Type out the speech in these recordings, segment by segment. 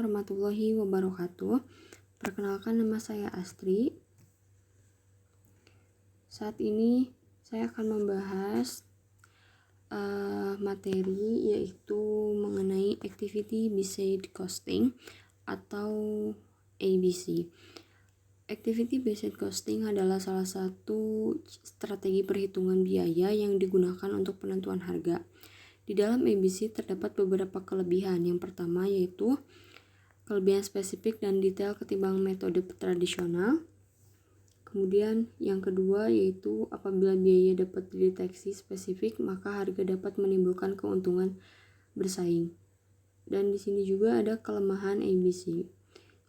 Warahmatullahi wabarakatuh. Perkenalkan, nama saya Astri. Saat ini saya akan membahas materi yaitu mengenai Activity Based Costing atau ABC. Activity Based Costing adalah salah satu strategi perhitungan biaya yang digunakan untuk penentuan harga. Di dalam ABC terdapat beberapa kelebihan. Yang pertama yaitu kelebihan spesifik dan detail ketimbang metode tradisional. Kemudian yang kedua yaitu apabila biaya dapat dideteksi spesifik, maka harga dapat menimbulkan keuntungan bersaing. Dan di sini juga ada kelemahan ABC.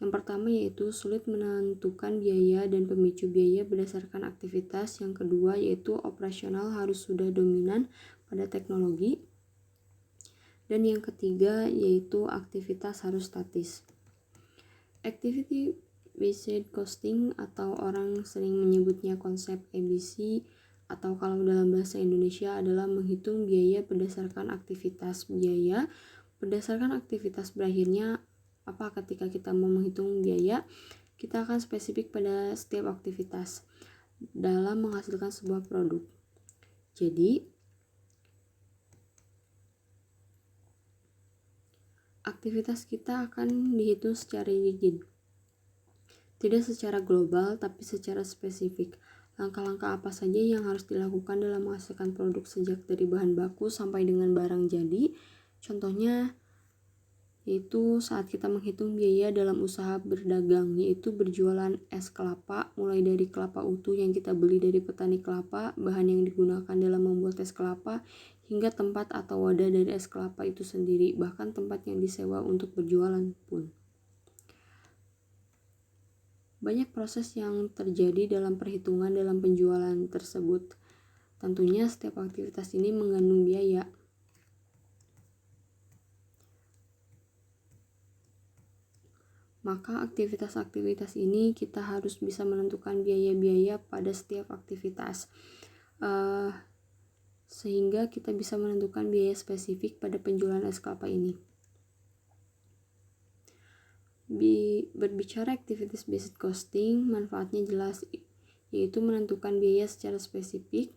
Yang pertama yaitu sulit menentukan biaya dan pemicu biaya berdasarkan aktivitas. Yang kedua yaitu operasional harus sudah dominan pada teknologi. Dan yang ketiga yaitu aktivitas harus statis. Activity Based Costing atau orang sering menyebutnya konsep ABC atau kalau dalam bahasa Indonesia adalah menghitung biaya berdasarkan aktivitas. Biaya berdasarkan aktivitas berakhirnya apa ketika kita mau menghitung biaya, kita akan spesifik pada setiap aktivitas dalam menghasilkan sebuah produk. Jadi aktivitas kita akan dihitung secara rigid, tidak secara global tapi secara spesifik. Langkah-langkah apa saja yang harus dilakukan dalam menghasilkan produk sejak dari bahan baku sampai dengan barang jadi. Contohnya yaitu saat kita menghitung biaya dalam usaha berdagang, yaitu berjualan es kelapa, mulai dari kelapa utuh yang kita beli dari petani kelapa, bahan yang digunakan dalam membuat es kelapa, hingga tempat atau wadah dari es kelapa itu sendiri, bahkan tempat yang disewa untuk berjualan pun. Banyak proses yang terjadi dalam perhitungan dalam penjualan tersebut. Tentunya setiap aktivitas ini mengandung biaya. Maka aktivitas-aktivitas ini kita harus bisa menentukan biaya-biaya pada setiap aktivitas. Sehingga kita bisa menentukan biaya spesifik pada penjualan es kelapa ini. Berbicara activities based costing, manfaatnya jelas, yaitu menentukan biaya secara spesifik.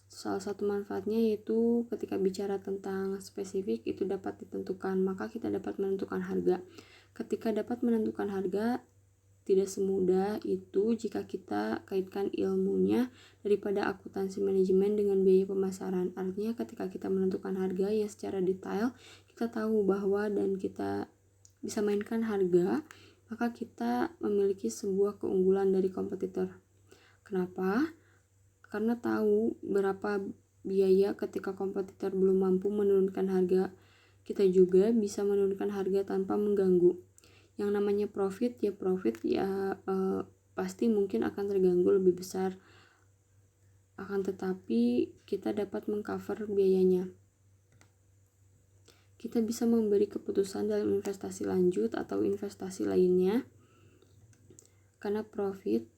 Salah satu manfaatnya yaitu ketika bicara tentang spesifik itu dapat ditentukan, maka kita dapat menentukan harga. Ketika dapat menentukan harga, tidak semudah itu jika kita kaitkan ilmunya daripada akuntansi manajemen dengan biaya pemasaran. Artinya ketika kita menentukan harga yang secara detail, kita tahu bahwa dan kita bisa mainkan harga, maka kita memiliki sebuah keunggulan dari kompetitor. Kenapa? Karena tahu berapa biaya ketika kompetitor belum mampu menurunkan harga. Kita juga bisa menurunkan harga tanpa mengganggu. Yang namanya profit pasti mungkin akan terganggu lebih besar. Akan tetapi kita dapat mengcover biayanya. Kita bisa memberi keputusan dalam investasi lanjut atau investasi lainnya. Karena profit,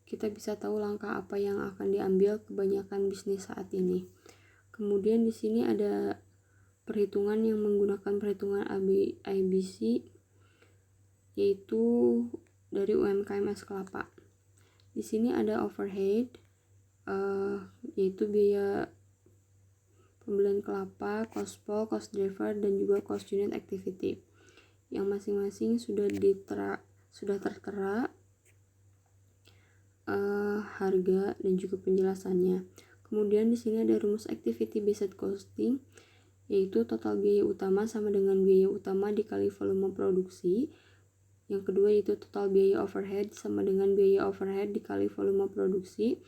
kita bisa tahu langkah apa yang akan diambil kebanyakan bisnis saat ini. Kemudian di sini ada perhitungan yang menggunakan perhitungan ABC, yaitu dari UMKM es kelapa. Di sini ada overhead, yaitu biaya pembelian kelapa, cost pole, cost driver, dan juga cost unit activity. Yang masing-masing sudah tertera harga dan juga penjelasannya. Kemudian di sini ada rumus activity based costing, yaitu total biaya utama sama dengan biaya utama dikali volume produksi. Yang kedua yaitu total biaya overhead sama dengan biaya overhead dikali volume produksi.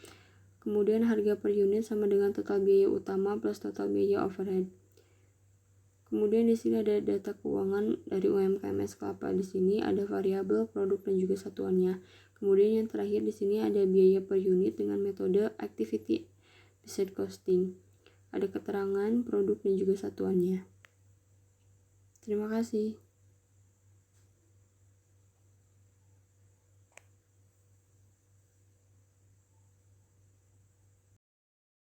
Kemudian harga per unit sama dengan total biaya utama plus total biaya overhead. Kemudian di sini ada data keuangan dari UMKM es kelapa. Di sini ada variabel, produk, dan juga satuannya. Kemudian yang terakhir di sini ada biaya per unit dengan metode activity based costing. Ada keterangan, produk, dan juga satuannya. Terima kasih.